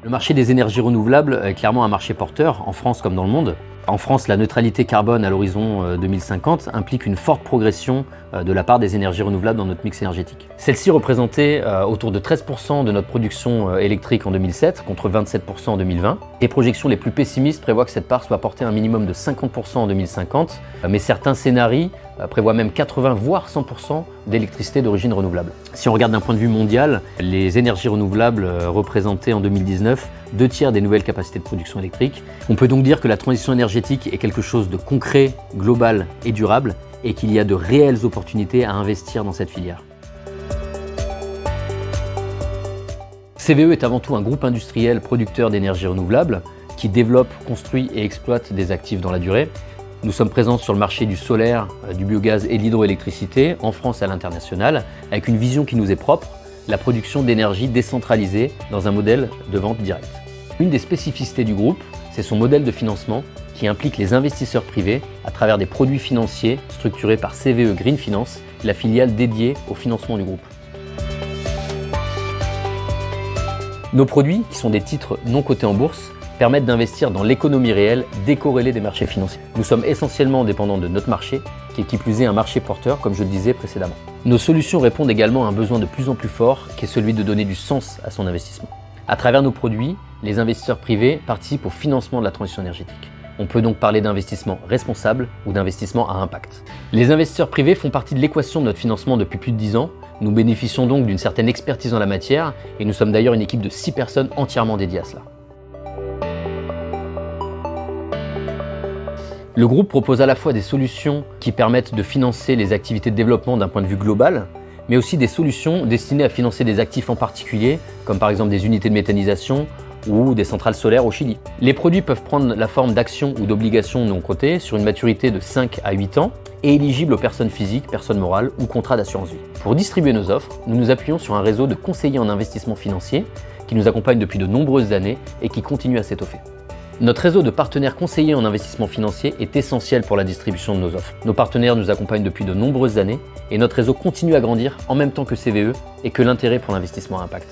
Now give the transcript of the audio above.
Le marché des énergies renouvelables est clairement un marché porteur, en France comme dans le monde. En France, la neutralité carbone à l'horizon 2050 implique une forte progression de la part des énergies renouvelables dans notre mix énergétique. Celle-ci représentait autour de 13% de notre production électrique en 2007, contre 27% en 2020. Les projections les plus pessimistes prévoient que cette part soit portée à un minimum de 50% en 2050, mais certains scénarios prévoient même 80 voire 100% d'électricité d'origine renouvelable. Si on regarde d'un point de vue mondial, les énergies renouvelables représentaient en 2019 2/3 des nouvelles capacités de production électrique. On peut donc dire que la transition énergétique est quelque chose de concret, global et durable, et qu'il y a de réelles opportunités à investir dans cette filière. CVE est avant tout un groupe industriel producteur d'énergie renouvelable qui développe, construit et exploite des actifs dans la durée. Nous sommes présents sur le marché du solaire, du biogaz et de l'hydroélectricité, en France et à l'international, avec une vision qui nous est propre, la production d'énergie décentralisée dans un modèle de vente directe. Une des spécificités du groupe, c'est son modèle de financement qui implique les investisseurs privés à travers des produits financiers structurés par CVE Green Finance, la filiale dédiée au financement du groupe. Nos produits, qui sont des titres non cotés en bourse, permettent d'investir dans l'économie réelle décorrélée des marchés financiers. Nous sommes essentiellement dépendants de notre marché, qui plus est un marché porteur, comme je le disais précédemment. Nos solutions répondent également à un besoin de plus en plus fort, qui est celui de donner du sens à son investissement. À travers nos produits, les investisseurs privés participent au financement de la transition énergétique. On peut donc parler d'investissement responsable ou d'investissement à impact. Les investisseurs privés font partie de l'équation de notre financement depuis plus de 10 ans. Nous bénéficions donc d'une certaine expertise en la matière et nous sommes d'ailleurs une équipe de 6 personnes entièrement dédiées à cela. Le groupe propose à la fois des solutions qui permettent de financer les activités de développement d'un point de vue global, mais aussi des solutions destinées à financer des actifs en particulier, comme par exemple des unités de méthanisation ou des centrales solaires au Chili. Les produits peuvent prendre la forme d'actions ou d'obligations non cotées sur une maturité de 5 à 8 ans et éligibles aux personnes physiques, personnes morales ou contrats d'assurance vie. Pour distribuer nos offres, nous nous appuyons sur un réseau de conseillers en investissement financier qui nous accompagne depuis de nombreuses années et qui continue à s'étoffer. Notre réseau de partenaires conseillers en investissement financier est essentiel pour la distribution de nos offres. Nos partenaires nous accompagnent depuis de nombreuses années et notre réseau continue à grandir en même temps que CVE et que l'intérêt pour l'investissement à impact.